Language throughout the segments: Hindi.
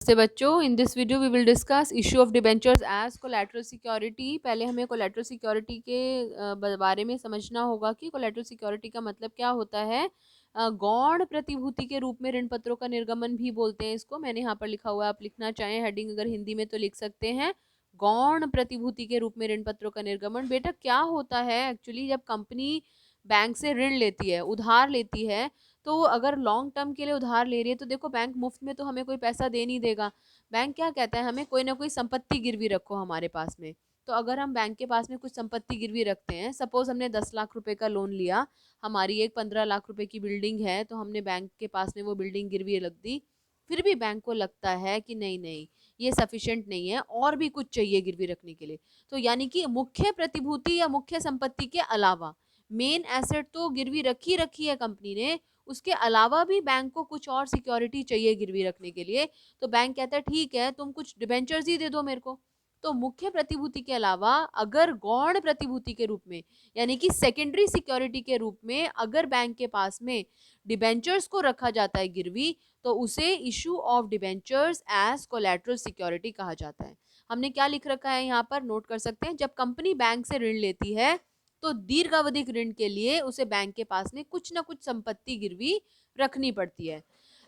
से बच्चों, in this video we will discuss issue of debentures as collateral security. पहले हमें कोलैटरल सिक्योरिटी के बारे में समझना होगा कि कोलैटरल सिक्योरिटी का मतलब क्या होता है। गौण प्रतिभूति के रूप में ऋण पत्रों का निर्गमन भी बोलते हैं इसको। मैंने यहाँ पर लिखा हुआ है, आप लिखना चाहें हेडिंग अगर हिंदी में तो लिख सकते हैं, गौण प्रतिभूति के रूप में ऋण पत्रों का निर्गमन। बेटा क्या होता है एक्चुअली, जब कंपनी बैंक से ऋण लेती है, उधार लेती है, तो अगर लॉन्ग टर्म के लिए उधार ले रही है तो देखो बैंक मुफ्त में तो हमें कोई पैसा दे नहीं देगा। बैंक क्या कहता है, हमें कोई ना कोई संपत्ति गिरवी रखो हमारे पास में। तो अगर हम बैंक के पास में कुछ संपत्ति गिरवी रखते हैं, सपोज हमने 10 लाख रुपए का लोन लिया, हमारी एक 15 लाख रुपए की बिल्डिंग है, तो हमने बैंक के पास में वो बिल्डिंग गिरवी रख दी। फिर भी बैंक को लगता है कि नहीं नहीं, ये सफिशिएंट नहीं है, और भी कुछ चाहिए गिरवी रखने के लिए। तो यानी कि मुख्य प्रतिभूति या मुख्य संपत्ति के अलावा, मेन एसेट तो गिरवी रखी है कंपनी ने, उसके अलावा भी बैंक को कुछ और सिक्योरिटी चाहिए गिरवी रखने के लिए। तो बैंक कहता है ठीक है, तुम कुछ डिबेंचर्स ही दे दो मेरे को। तो मुख्य प्रतिभूति के अलावा अगर गौण प्रतिभूति के रूप में, यानी कि सेकेंडरी सिक्योरिटी के रूप में अगर बैंक के पास में डिबेंचर्स को रखा जाता है गिरवी, तो उसे issue of debentures as collateral security कहा जाता है। हमने क्या लिख रखा है यहाँ पर, नोट कर सकते हैं। जब कंपनी बैंक से ऋण लेती है तो दीर्घावधिक ऋण के लिए उसे बैंक के पास में कुछ ना कुछ संपत्ति गिरवी रखनी पड़ती है।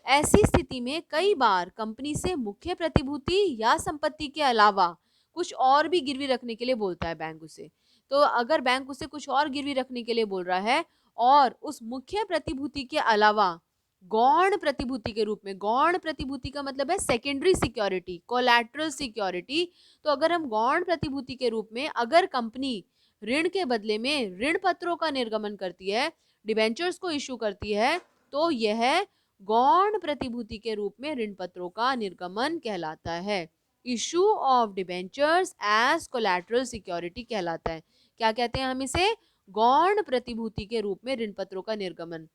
ऐसी स्थिति में कई बार कंपनी से मुख्य प्रतिभूति या संपत्ति के अलावा कुछ और भी गिरवी रखने के लिए बोलता है बैंक उसे। तो अगर बैंक उसे कुछ और गिरवी रखने के लिए बोल रहा है और उस मुख्य प्रतिभूति के अलावा गौण प्रतिभूति के रूप में, गौण प्रतिभूति का मतलब है सेकेंडरी सिक्योरिटी, कोलैटरल सिक्योरिटी। तो अगर हम गौण प्रतिभूति के रूप में अगर कंपनी ऋण के बदले में ऋण पत्रों का निर्गमन करती है, डिबेंचर्स को इशू करती है, तो यह गौण प्रतिभूति के रूप में ऋण पत्रों का निर्गमन कहलाता है। Issue of debentures as collateral security कहलाता है। क्या कहते हैं हम इसे, गौण प्रतिभूति के रूप में ऋण पत्रों का निर्गमन।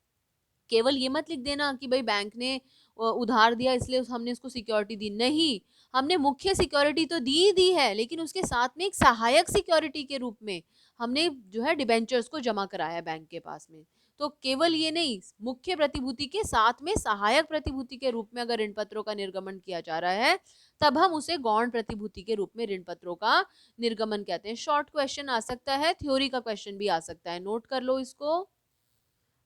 केवल ये मत लिख देना कि भाई बैंक ने उधार दिया इसलिए हमने उसको सिक्योरिटी दी, नहीं, हमने मुख्य सिक्योरिटी तो दी है, लेकिन उसके साथ में एक सहायक सिक्योरिटी के रूप में हमने जो है डिबेंचर्स को जमा कराया बैंक के पास में। तो केवल ये नहीं, मुख्य प्रतिभूति के साथ में सहायक प्रतिभूति के रूप में अगर ऋण पत्रों का निर्गमन किया जा रहा है, तब हम उसे गौण प्रतिभूति के रूप में ऋण पत्रों का निर्गमन कहते हैं। शॉर्ट क्वेश्चन आ सकता है, थ्योरी का क्वेश्चन भी आ सकता है, नोट कर लो इसको।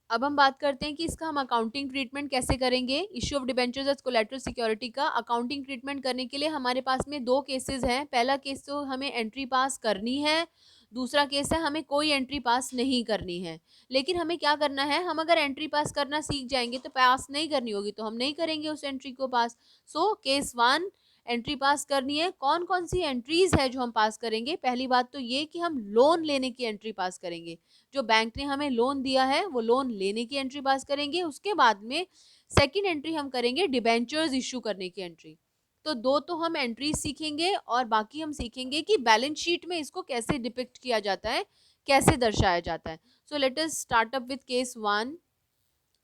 अब हम बात करते हैं कि इसका हम अकाउंटिंग ट्रीटमेंट कैसे करेंगे। Issue of debentures as collateral security का अकाउंटिंग ट्रीटमेंट करने के लिए हमारे पास में दो केसेस हैं। पहला केस तो हमें एंट्री पास करनी है, दूसरा केस है हमें कोई एंट्री पास नहीं करनी है। लेकिन हमें क्या करना है, हम अगर एंट्री पास करना सीख जाएंगे तो पास नहीं करनी होगी तो हम नहीं करेंगे उस एंट्री को pass. So case one, entry pass करनी है। कौन कौन सी एंट्रीज है जो हम पास करेंगे, पहली बात तो ये कि हम लोन लेने की एंट्री पास करेंगे। जो बैंक ने हमें लोन दिया है वो लोन लेने की एंट्री पास करेंगे। उसके बाद में सेकंड एंट्री हम करेंगे डिबेंचर्स इशू करने की एंट्री। तो दो तो हम एंट्री सीखेंगे और बाकी हम सीखेंगे कि बैलेंस शीट में इसको कैसे डिपिक्ट किया जाता है, कैसे दर्शाया जाता है। So let us start up with case one.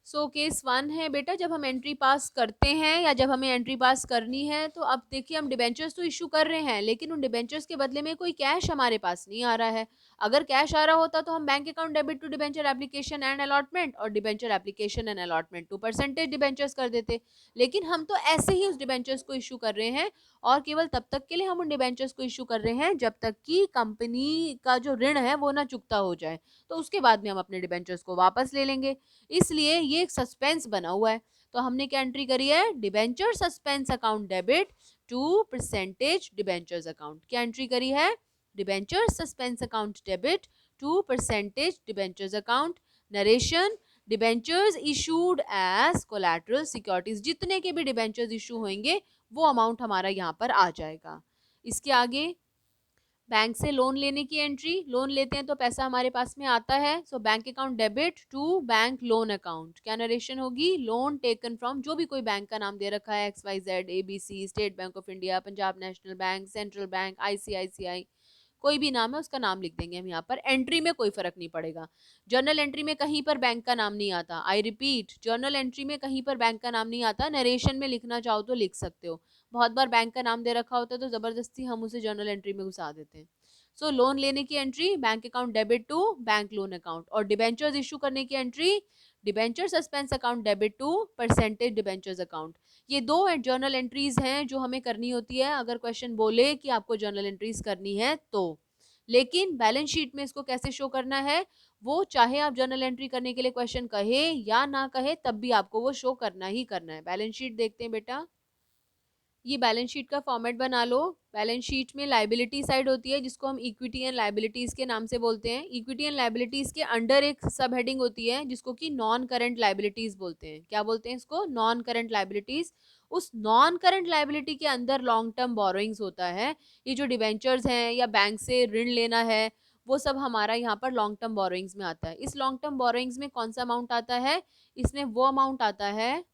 So case one है बेटा, जब हम एंट्री पास करते हैं या जब हमें एंट्री पास करनी है, तो अब देखिए हम डिबेंचर्स तो इशू कर रहे हैं, लेकिन उन डिबेंचर्स के बदले में कोई कैश हमारे पास नहीं आ रहा है। अगर कैश आ रहा होता तो हम bank account debit to debenture application and allotment और debenture application and allotment to percentage debentures कर देते। लेकिन हम तो ऐसे ही उस डिबेंचर्स को इशू कर रहे हैं, और केवल तब तक के लिए हम उन डिबेंचर्स को इशू कर रहे हैं जब तक कि कंपनी का जो ऋण है वो ना चुकता हो जाए। तो उसके बाद में हम अपने डिबेंचर्स को वापस ले लेंगे। इसलिए ये एक सस्पेंस बना हुआ है। तो हमने क्या एंट्री करी है, debenture suspense account debit to percentage debentures account. क्या एंट्री करी है, debenture suspense account debit to percentage debentures account. Narration, debentures issued as collateral securities. जितने के भी डिबेंचर्स इशू होंगे वो अमाउंट हमारा यहाँ पर आ जाएगा। इसके आगे बैंक से लोन लेने की एंट्री, लोन लेते हैं तो पैसा हमारे पास में आता है। So bank account debit to bank loan account. क्या नरेशन होगी, लोन टेकन फ्रॉम, जो भी कोई बैंक का नाम दे रखा है, XYZ, ABC, state bank of India, Punjab national bank, central bank, ICICI, कोई भी नाम है उसका नाम लिख देंगे हम यहाँ पर। एंट्री में कोई फर्क नहीं पड़ेगा। जर्नल एंट्री में कहीं पर बैंक का नाम नहीं आता। आई रिपीट, जर्नल एंट्री में कहीं पर बैंक का नाम नहीं आता। नरेशन में लिखना चाहो तो लिख सकते हो। बहुत बार बैंक का नाम दे रखा होता है तो जबरदस्ती हम उसे जर्नल एंट्री में घुसा देते हैं। सो लोन लेने की entry bank account debit to bank loan account, और डिबेंचर्स इशू करने की entry debenture suspense account debit to percentage debentures account. ये दो जर्नल एंट्रीज हैं जो हमें करनी होती है अगर क्वेश्चन बोले कि आपको जर्नल एंट्रीज करनी है तो। लेकिन बैलेंस शीट में इसको कैसे शो करना है, वो चाहे आप जर्नल एंट्री करने के लिए क्वेश्चन कहे या ना कहे तब भी आपको वो शो करना ही करना है। बैलेंस शीट देखते हैं बेटा, ये बैलेंस शीट का फॉर्मेट बना लो। बैलेंस शीट में लाइबिलिटी साइड होती है जिसको हम इक्विटी एंड लाइबिलिटीज के नाम से बोलते हैं। इक्विटी एंड लाइबिलिटीज के अंडर एक सब हेडिंग होती है जिसको कि नॉन करंट लाइबिलिटीज बोलते हैं। क्या बोलते हैं इसको? Non current liabilities. उस नॉन करंट लाइबिलिटी के अंदर लॉन्ग टर्म बोरोइंग्स होता है। ये जो डिवेंचर्स हैं या बैंक से ऋण लेना है वो सब हमारा यहाँ पर लॉन्ग टर्म बोरोइंग्स में आता है। इस लॉन्ग टर्म बोरोइंग्स में कौन सा अमाउंट आता है? इसमें वो अमाउंट आता है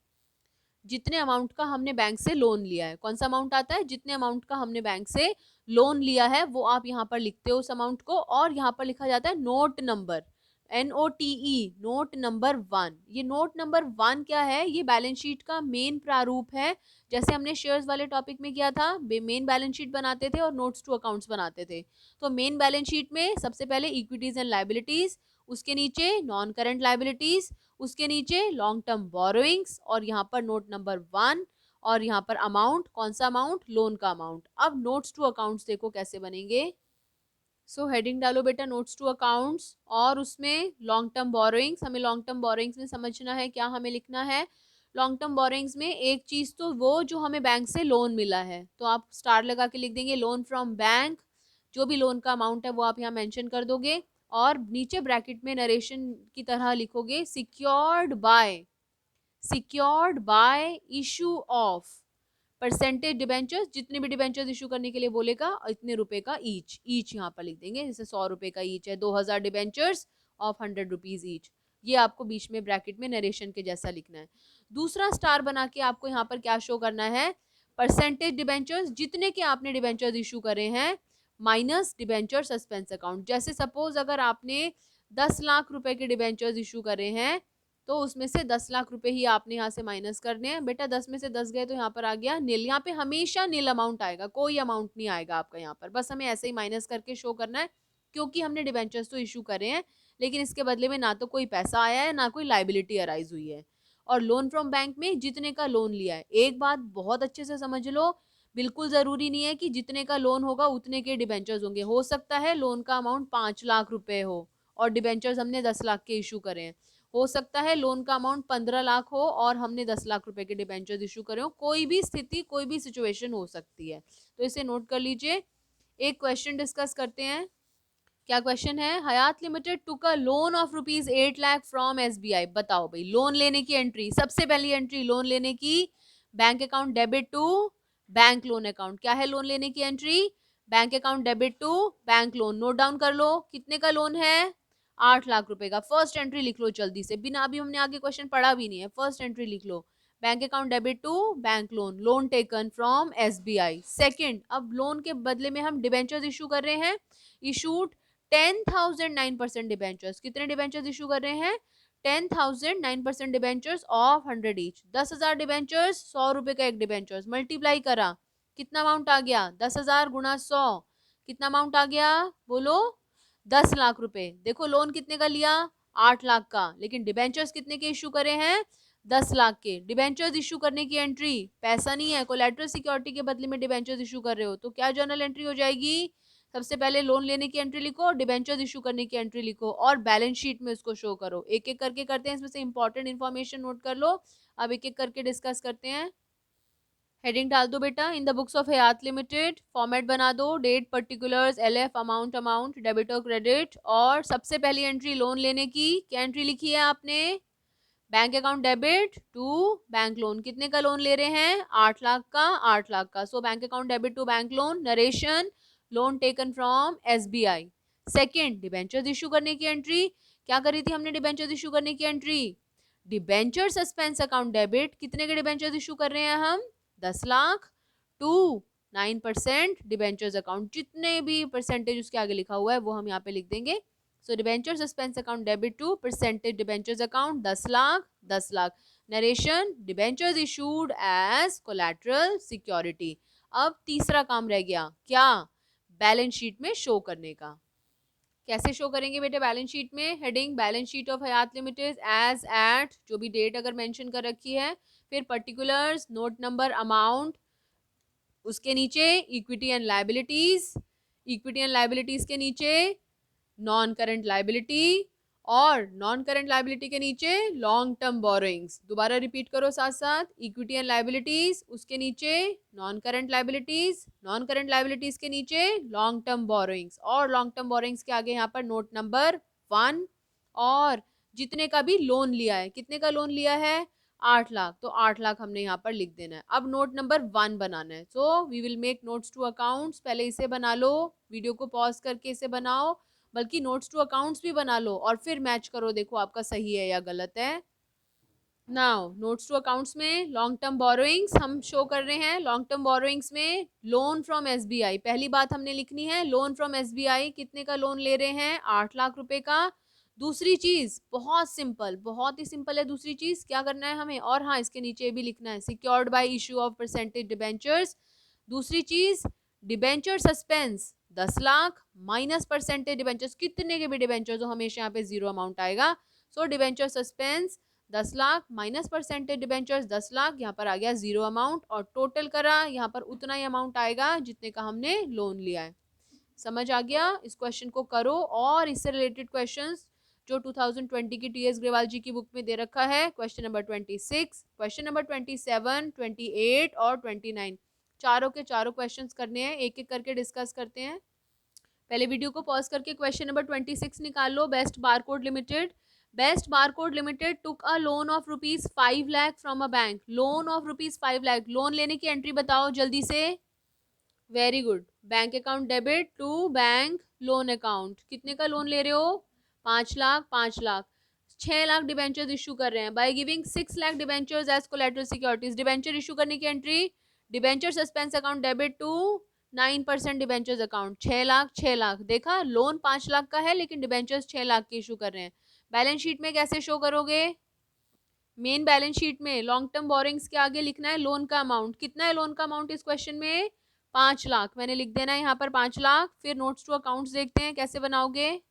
जितने अमाउंट का हमने बैंक से लोन लिया है। कौन सा अमाउंट आता है? जितने अमाउंट का हमने बैंक से लोन लिया है वो आप यहाँ पर लिखते हो उस अमाउंट को, और यहाँ पर लिखा जाता है note number, NOTE, note number 1। ये नोट नंबर 1 क्या है? ये बैलेंस शीट का मेन प्रारूप है। जैसे हमने शेयर्स वाले टॉपिक में किया था, मेन बैलेंस शीट बनाते थे और नोट्स टू अकाउंट्स बनाते थे। तो मेन बैलेंस शीट में सबसे पहले इक्विटीज एंड लाइबिलिटीज, उसके नीचे नॉन करंट लाइबिलिटीज, उसके नीचे लॉन्ग टर्म बोरोइंग्स, और यहाँ पर नोट नंबर 1, और यहाँ पर अमाउंट, कौन सा अमाउंट? लोन का अमाउंट। अब नोट्स टू अकाउंट्स देखो कैसे बनेंगे। सो हेडिंग डालो बेटा नोट्स टू अकाउंट्स, और उसमें लॉन्ग टर्म बोरोइंग्स। हमें लॉन्ग टर्म बोरोइंग्स में समझना है क्या हमें लिखना है। लॉन्ग टर्म बोरोइंग्स में एक चीज तो वो जो हमें बैंक से लोन मिला है, तो आप स्टार लगा के लिख देंगे लोन फ्रॉम बैंक। जो भी लोन का अमाउंट है वो आप यहाँ मेंशन कर दोगे, और नीचे ब्रैकेट में नरेशन की तरह लिखोगे secured by issue of percentage debentures. जितने भी डिबेंचर्स इशू करने के लिए बोलेगा इतने रुपए का ईच यहाँ पर लिख देंगे। जैसे 100 रुपए का ईच है, 2000 डिबेंचर्स ऑफ 100 रुपीज ईच। ये आपको बीच में ब्रैकेट में नरेशन के जैसा लिखना है। दूसरा स्टार बना के आपको यहाँ पर क्या शो करना है? परसेंटेज डिबेंचर्स, जितने के आपने डिबेंचर्स इशू करे हैं माइनस डिबेंचर सस्पेंस अकाउंट। जैसे सपोज अगर आपने 10 लाख रुपए के डिबेंचर्स इशू करे हैं तो उसमें से 10 लाख रुपए ही आपने यहाँ से माइनस करने हैं। बेटा 10 में से 10 गए तो यहाँ पर आ गया नील। यहाँ पे हमेशा नील अमाउंट आएगा, कोई अमाउंट नहीं आएगा आपका यहाँ पर। बस हमें ऐसे ही माइनस करके शो करना है, क्योंकि हमने डिबेंचर्स तो इशू करे हैं लेकिन इसके बदले में ना तो कोई पैसा आया है ना कोई लाइबिलिटी अराइज हुई है। और लोन फ्रॉम बैंक में जितने का लोन लिया है, एक बात बहुत अच्छे से समझ लो, बिल्कुल जरूरी नहीं है कि जितने का लोन होगा उतने के डिबेंचर्स होंगे। हो सकता है लोन का अमाउंट 5 लाख रुपए हो और डिबेंचर्स हमने 10 लाख के इशू करे हैं। हो सकता है लोन का अमाउंट 15 लाख हो और हमने 10 लाख रुपए के डिबेंचर्स इशू करे हो। कोई भी स्थिति, कोई भी सिचुएशन हो सकती है, तो इसे नोट कर लीजिए। एक क्वेश्चन डिस्कस करते हैं। क्या क्वेश्चन है? Hayat limited took a loan of rupees 8 lakh from SBI। बताओ भाई, लोन लेने की एंट्री, सबसे पहली एंट्री लोन लेने की, bank account debit to bank loan account. क्या है लोन लेने की entry? Bank account debit to bank loan. Note down कर लो कितने का लोन है? 8 लाख रुपए का। फर्स्ट एंट्री लिख लो जल्दी से, बिना अभी हमने आगे क्वेश्चन पढ़ा भी नहीं है, फर्स्ट एंट्री लिख लो। Bank account debit to bank loan, loan taken from SBI। Second, अब लोन के बदले में हम डिबेंचर्स इशू कर रहे हैं। Issued 10,000 9% debentures. कितने डिबेंचर्स इशू कर रहे हैं? 10,000 9% डिबेंचर्स ऑफ 100 ईच। 10,000 डिबेंचर्स, 100 रुपए का एक डिबेंचर्स, मल्टीप्लाई करा, कितना अमाउंट आ गया? 10,000 गुणा 100, कितना अमाउंट आ गया? बोलो, 10 लाख रुपए। देखो लोन कितने का लिया? 8 लाख का, लेकिन डिबेंचर्स कितने के इशू करे हैं? 10 लाख के। डिबेंचर्स इशू करने की एंट्री, पैसा नहीं है, कोलैटरल सिक्योरिटी के बदले में डिबेंचर्स इशू कर रहे हो, तो क्या जर्नल एंट्री हो जाएगी? सबसे पहले लोन लेने की एंट्री लिखो, डिबेंचर्स इशू करने की एंट्री लिखो, और बैलेंस शीट में उसको शो करो। एक एक करके करते हैं, इसमें से इंपॉर्टेंट इन्फॉर्मेशन नोट कर लो। अब एक एक करके डिस्कस करते हैं। हेडिंग डाल दो बेटा, in the books of Hayat limited, format बना दो, date, particulars, LF, amount, debit और क्रेडिट। और सबसे पहली एंट्री लोन लेने की, क्या एंट्री लिखी है आपने? Bank account debit to bank loan. कितने का लोन ले रहे हैं? 8 लाख का, 8 लाख का। So bank account debit to bank loan, narration, loan taken from SBI। Second, debentures issue करने की एंट्री, क्या करी थी हमने डिबेंचर्स इशू करने की entry? Debenture suspense account debit, कितने के डिबेंचर्स इशू कर रहे हैं हम? 10 लाख टू 9% डिबेंचर्स अकाउंट। जितने भी परसेंटेज उसके आगे लिखा हुआ है वो हम यहाँ पे लिख देंगे। So debenture suspense account debit to percentage debentures account 10 lakh 10 lakh. Narration, debentures issued as collateral security. अब तीसरा काम रह गया, क्या? बैलेंस शीट में शो करने का। कैसे शो करेंगे बेटे बैलेंस शीट में? Heading balance sheet of Hayat limited as at, जो भी डेट अगर मेंशन कर रखी है, फिर पर्टिकुलर्स, नोट नंबर, अमाउंट, उसके नीचे equity and liabilities, equity and liabilities के नीचे नॉन करंट लायबिलिटी, और नॉन करंट लायबिलिटी के नीचे लॉन्ग टर्म बोरोइंग्स। दोबारा रिपीट करो साथ साथ, इक्विटी एंड लायबिलिटीज, उसके नीचे non current liabilities, non current liabilities के नीचे लॉन्ग टर्म बोरोइंग्स, और लॉन्ग टर्म बोरोइंग्स के आगे यहाँ पर नोट नंबर 1, और जितने का भी लोन लिया है, कितने का लोन लिया है? 8 लाख, तो 8 लाख हमने यहाँ पर लिख देना है। अब नोट नंबर 1 बनाना है, so we will make notes to accounts. पहले इसे बना लो, वीडियो को पॉज करके इसे बनाओ, बल्कि नोट्स टू अकाउंट्स भी बना लो और फिर मैच करो, देखो आपका सही है या गलत है। नाउ नोट्स टू अकाउंट्स में लॉन्ग टर्म बोरोइंग्स हम शो कर रहे हैं। लॉन्ग टर्म बोरोइंग्स में लोन फ्रॉम एसबीआई, पहली बात हमने लिखनी है, लोन फ्रॉम एसबीआई, कितने का लोन ले रहे हैं? 8 लाख रुपए का। दूसरी चीज बहुत सिंपल, बहुत ही सिंपल है, दूसरी चीज क्या करना है हमें, और हाँ इसके नीचे भी लिखना है, secured by issue of percentage debentures. दूसरी चीज debenture suspense 10 lakh minus percentage debentures, कितने के भी डिबेंचर्स हो हमेशा यहाँ पे जीरो अमाउंट आएगा। सो debenture suspense 10 lakh minus percentage debentures 10 lakh, यहाँ पर आ गया जीरो अमाउंट, और टोटल करा यहाँ पर उतना ही अमाउंट आएगा जितने का हमने लोन लिया है। समझ आ गया? इस क्वेश्चन को करो, और इससे रिलेटेड क्वेश्चंस जो 2020 की टीएस ग्रेवाल जी की बुक में दे रखा है, क्वेश्चन नंबर 26, क्वेश्चन नंबर 27, 28 और 29, चारों के चारों क्वेश्चंस करने हैं, एक एक करके डिस्कस करते हैं। पहले वीडियो को पॉज करके क्वेश्चन नंबर 26 निकाल लो। Best barcode limited, best barcode limited took a loan of rupees 5 lakh from a bank, loan of rupees 5 lakh, loan लेने की एंट्री बताओ जल्दी से। Very good, bank account debit to bank loan account, कितने का लोन ले रहे हो? 5 लाख, 5 लाख, 6 लाख डिबेंचर्स इशू कर रहे हैं by giving 6 lakh debentures as collateral securities. Debenture issue करने की entry, debenture suspense account debit to 9% debentures account, 6 lakh, 6 lakh, देखा लोन 5 लाख का है लेकिन डिबेंचर्स 6 लाख के इशू कर रहे हैं। बैलेंस शीट में कैसे शो करोगे? मेन बैलेंस शीट में लॉन्ग टर्म बोरिंग्स के आगे लिखना है लोन का अमाउंट, कितना है लोन का अमाउंट इस क्वेश्चन में? 5 लाख, मैंने लिख देना है यहाँ पर 5 लाख। फिर नोट्स टू अकाउंट्स देखते हैं कैसे बनाओगे।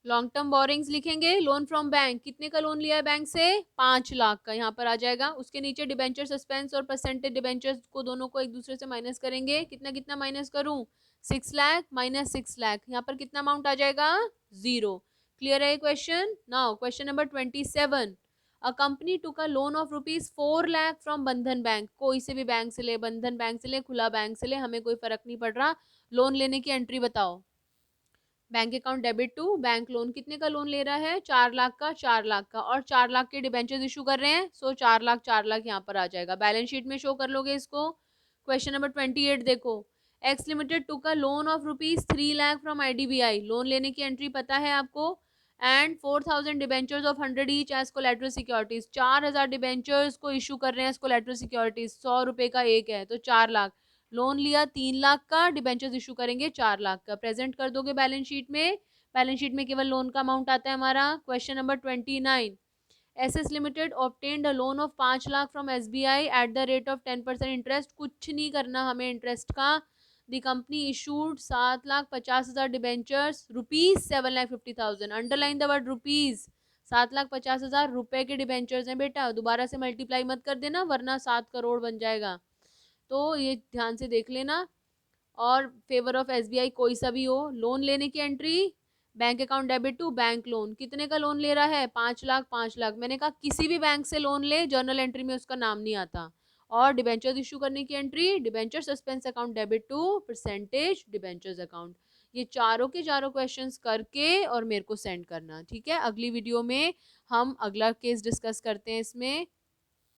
लॉन्ग टर्म बोरिंग्स लिखेंगे, लोन फ्रॉम बैंक, कितने का लोन लिया है बैंक से? 5 लाख का, यहाँ पर आ जाएगा। उसके नीचे डिबेंचर सस्पेंस और परसेंटेज डिबेंचर्स को दोनों को एक दूसरे से माइनस करेंगे, कितना कितना माइनस करूं? 6 लाख माइनस 6 लाख, यहाँ पर कितना अमाउंट आ जाएगा? जीरो। क्लियर है question? Now question number 27, a company took a loan of rupees 4 lakh from बंधन बैंक, कोई से भी बैंक से ले, बंधन बैंक से ले, खुला बैंक से ले, हमें कोई फर्क नहीं पड़ रहा। लोन लेने की एंट्री बताओ। Bank account debit to bank loan, कितने का लोन ले रहा है? 4 लाख का, 4 लाख का, और 4 लाख के डिबेंचर्स इशू कर रहे हैं, सो 4 लाख, 4 लाख यहाँ पर आ जाएगा। बैलेंस शीट में शो कर लोगे इसको। क्वेश्चन नंबर 28 देखो, X limited took a loan of rupees 3 lakh from IDBI, loan लेने की एंट्री पता है आपको, and 4,000 debentures of 100 each as collateral securities, 4,000 debentures को इशू कर रहे हैं एज कोलेटरल सिक्योरिटीज, 100 रुपए का एक है तो 4 लाख, लोन लिया 3 लाख का, डिबेंचर्स इशू करेंगे 4 लाख का, प्रेजेंट कर दोगे बैलेंस शीट में। बैलेंस शीट में केवल लोन का अमाउंट आता है हमारा। Question number 29, SS limited obtained a loan of 5 lakh from SBI at the rate of 10% interest, कुछ नहीं करना हमें इंटरेस्ट का। The company issued 7,50,000 debentures rupees 7,50,000, underline the word rupees, 7,50,000 रुपए के डिबेंचर्स हैं बेटा, दोबारा से मल्टीप्लाई मत कर देना वरना 7 करोड़ बन जाएगा, तो ये ध्यान से देख लेना। और फेवर ऑफ एसबीआई कोई सा भी हो। लोन लेने की entry, bank account debit to bank loan, कितने का लोन ले रहा है? 5 लाख, 5 लाख, मैंने कहा किसी भी बैंक से लोन ले, जर्नल एंट्री में उसका नाम नहीं आता। और डिबेंचर्स इशू करने की entry, debenture suspense account debit to percentage debentures account. ये चारों के चारों क्वेश्चंस करके और मेरे को सेंड करना, ठीक है। अगली वीडियो में हम अगला केस डिस्कस करते हैं इसमें।